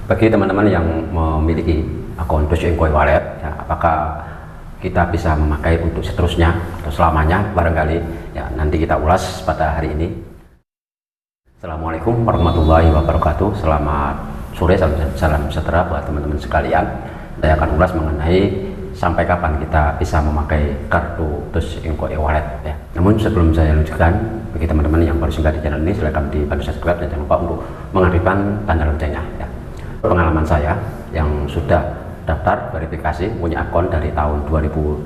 Bagi teman-teman yang memiliki akun Dogecoin Wallet, ya, apakah kita bisa memakai untuk seterusnya atau selamanya, barangkali ya nanti kita ulas pada hari ini. Assalamualaikum warahmatullahi wabarakatuh. Selamat sore, salam sejahtera buat teman-teman sekalian. Saya akan ulas mengenai sampai kapan kita bisa memakai kartu Dogecoin Wallet, ya. Namun sebelum saya lanjutkan, bagi teman-teman yang baru singgah di channel ini, silakan dibantu subscribe dan jangan lupa untuk mengaktifkan tanda loncengnya, ya. Pengalaman saya yang sudah daftar verifikasi punya akun dari tahun 2018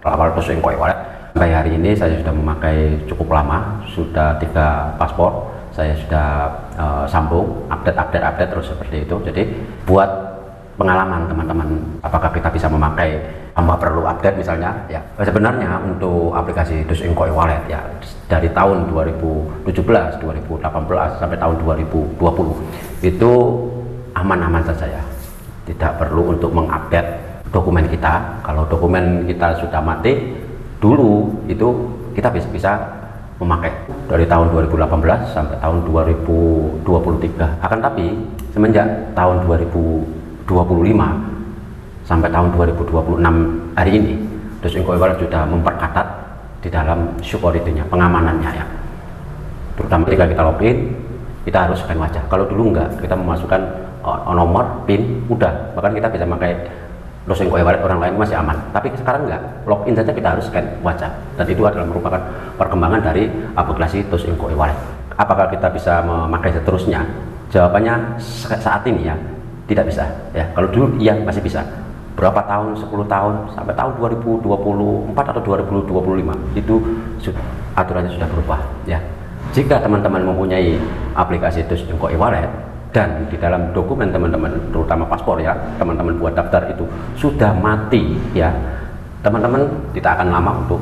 awal Dogecoin Wallet sampai hari ini, saya sudah memakai cukup lama, sudah 3 paspor saya sudah sambung, update terus seperti itu. Jadi buat pengalaman teman-teman, apakah kita bisa memakai tanpa perlu update misalnya, ya. Sebenarnya untuk aplikasi Dogecoin Wallet, ya, dari tahun 2017, 2018 sampai tahun 2020 itu aman-aman saja, ya. Tidak perlu untuk mengupdate dokumen kita. Kalau dokumen kita sudah mati dulu, itu kita bisa memakai dari tahun 2018 sampai tahun 2023. Akan tapi semenjak tahun 2025 sampai tahun 2026 hari ini, Dogecoin Wallet sudah memperketat di dalam security-nya, pengamanannya, ya. Terutama ketika kita login, kita harus scan wajah. Kalau dulu enggak, kita memasukkan nomor, PIN, udah, bahkan kita bisa pakai Dogecoin Wallet orang lain masih aman. Tapi sekarang enggak, login saja kita harus scan wajah, dan itu adalah merupakan perkembangan dari aplikasi Dogecoin Wallet. Apakah kita bisa memakai seterusnya? Jawabannya saat ini, ya, tidak bisa, ya. Kalau dulu iya masih bisa. Berapa tahun, 10 tahun sampai tahun 2024 atau 2025 itu aturannya sudah berubah, ya. Jika teman-teman mempunyai aplikasi Dogecoin Wallet dan di dalam dokumen teman-teman, terutama paspor, ya, teman-teman buat daftar itu sudah mati, ya, teman-teman tidak akan lama untuk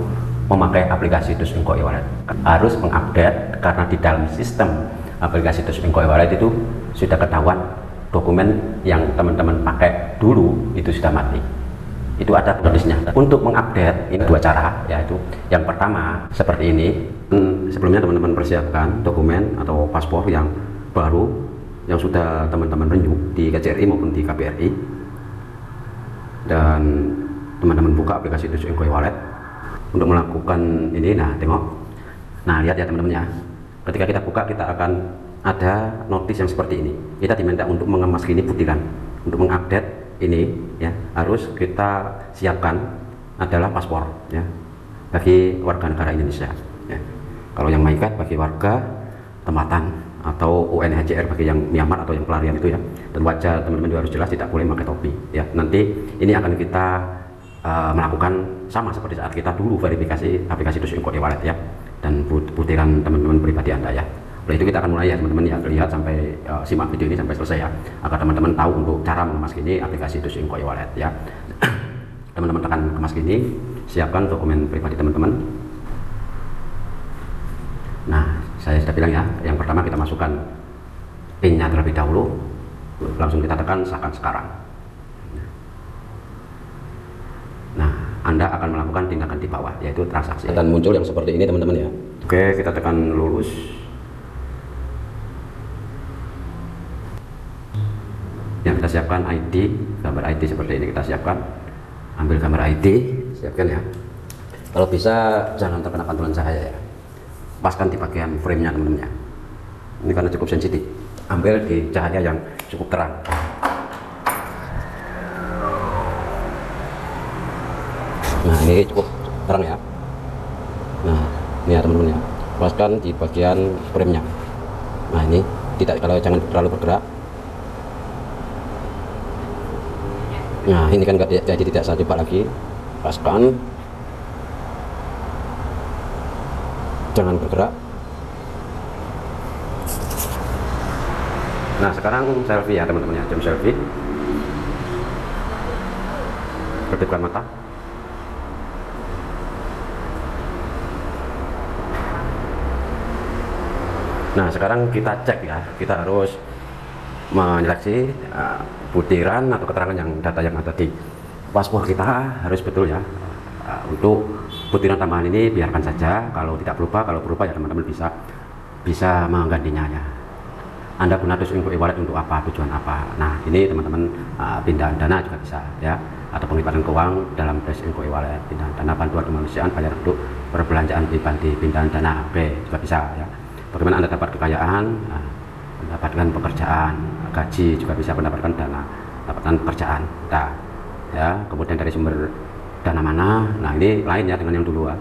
memakai aplikasi Dogecoin Wallet. Harus mengupdate, karena di dalam sistem aplikasi Dogecoin Wallet itu sudah ketahuan dokumen yang teman-teman pakai dulu itu sudah mati. Itu ada tulisnya. Untuk mengupdate ini 2 cara, yaitu yang pertama seperti ini. Sebelumnya teman-teman persiapkan dokumen atau paspor yang baru yang sudah teman-teman renew di KJRI maupun di KBRI, dan teman-teman buka aplikasi Dogecoin Wallet untuk melakukan ini. Nah, tengok, nah, lihat ya teman-teman, ya. Ketika kita buka, kita akan ada notis yang seperti ini. Kita diminta untuk mengemas ini butiran. Untuk mengupdate ini, ya, harus kita siapkan adalah paspor, ya, bagi warga negara Indonesia, ya. Kalau yang MyCard bagi warga tempatan, atau UNHCR bagi yang Myanmar atau yang pelarian itu, ya. Dan wajah teman-teman juga harus jelas, tidak boleh pakai topi, ya. Nanti ini akan kita melakukan sama seperti saat kita dulu verifikasi aplikasi Dogecoin Wallet, ya. Dan butiran teman-teman pribadi Anda, ya. Oleh itu kita akan mulai, ya teman-teman, ya. Lihat sampai simak video ini sampai selesai, ya, agar teman-teman tahu untuk cara mengemas kini aplikasi Dogecoin Wallet, ya. Teman-teman tekan kemas kini, siapkan dokumen pribadi teman-teman. Nah, saya sudah bilang, ya, yang pertama kita masukkan PIN-nya terlebih dahulu, langsung kita tekan sahkan sekarang. Nah, Anda akan melakukan tindakan di bawah, yaitu transaksi, dan muncul yang seperti ini teman-teman, ya. Oke, kita tekan lulus. Yang kita siapkan ID, gambar ID seperti ini kita siapkan. Ambil gambar ID, siapkan, ya. Kalau bisa jangan terkena pantulan cahaya, ya. Paskan di bagian frame-nya teman-teman, ya. Ini karena cukup sensitif. Ambil di cahaya yang cukup terang. Nah, ini cukup terang, ya. Nah, ini, ya teman-teman, ya. Paskan di bagian frame-nya. Nah, ini tidak, kalau jangan terlalu bergerak. Nah, ini kan jadi tidak saya coba lagi. Paskan, jangan bergerak. Nah, sekarang selfie, ya teman-teman, ya. Jam selfie. Kedipkan mata. Nah, sekarang kita cek, ya. Kita harus menyeleksi butiran atau keterangan yang data yang ada di paspor kita harus betul, ya. Untuk butiran tambahan ini biarkan saja, kalau tidak berubah, kalau berubah ya teman-teman bisa menggantinya, ya. Anda guna Doge e-wallet untuk apa, tujuan apa. Nah, ini teman-teman pindahan dana juga bisa ya, atau penglibatan keuangan dalam Doge e-wallet, pindahan dana bantuan kemanusiaan, bayar untuk perbelanjaan pribadi, pindahan dana HP juga bisa ya. Bagaimana Anda dapat kekayaan, mendapatkan pekerjaan, gaji juga bisa mendapatkan dana, dapatkan pekerjaan. Nah, ya, kemudian dari sumber dana mana? Nah, ini lain ya dengan yang dulu ya.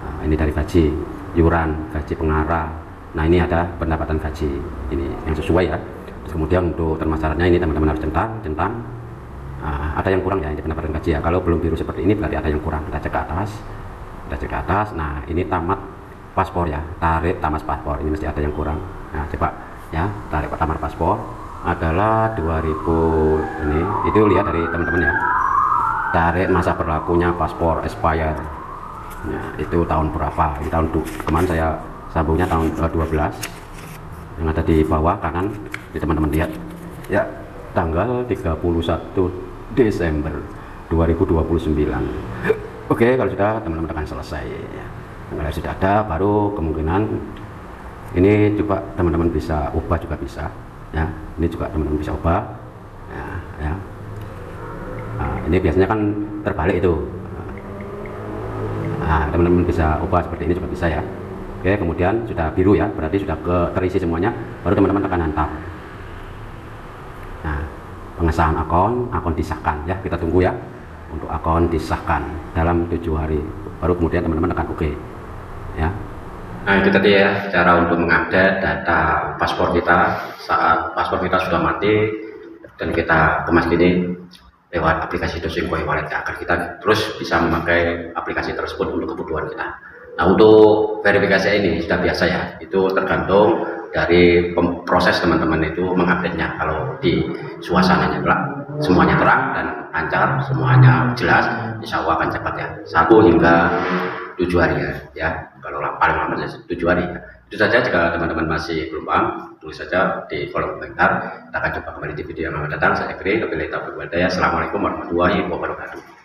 Nah, ini dari gaji, iuran, gaji pengarah. Nah, ini ada pendapatan gaji, ini yang sesuai ya. Terus kemudian untuk terma syaratnya ini teman-teman harus centang. Ada yang kurang ya, ini pendapatan gaji ya. Kalau belum biru seperti ini berarti ada yang kurang. Kita cek ke atas. Nah, ini tamat paspor ya, tarik tamat paspor. Ini mesti ada yang kurang. Nah, coba ya, tarik tamat paspor adalah 2000 ini. Itu lihat dari teman-teman ya. Tarik masa berlakunya paspor expired. Nah, itu tahun berapa? Ini tahun kemarin saya sambungnya tahun 12 yang ada di bawah kanan, di teman-teman lihat ya, tanggal 31 Desember 2029. Oke, kalau sudah teman-teman akan selesai ya. Kalau sudah ada, baru kemungkinan ini juga teman-teman bisa ubah juga bisa ya, ini juga teman-teman bisa ubah ya. Nah, ini biasanya kan terbalik itu. Nah, teman-teman bisa ubah seperti ini juga bisa ya. Oke, kemudian sudah biru ya, berarti sudah terisi semuanya, baru teman-teman tekan hantar. Nah, pengesahan akun disahkan ya, kita tunggu ya untuk akun disahkan dalam 7 hari, baru kemudian teman-teman tekan oke ya. Nah, itu tadi ya cara untuk mengupdate data paspor kita saat paspor kita sudah mati dan kita kemas gini lewat aplikasi Doge e-wallet ya, agar kita terus bisa memakai aplikasi tersebut untuk kebutuhan kita. Nah, untuk verifikasi ini sudah biasa ya, itu tergantung dari proses teman-teman itu mengupdate-nya. Kalau di suasananya semuanya terang dan lancar, semuanya jelas, insya Allah akan cepat ya, 1 hingga 7 hari ya, kalau paling lambat 7 hari ya. Itu saja. Jika teman-teman masih belum paham, tulis saja di kolom komentar. Kita akan coba kembali di video yang akan datang. Saya Kri, Assalamualaikum warahmatullahi wabarakatuh.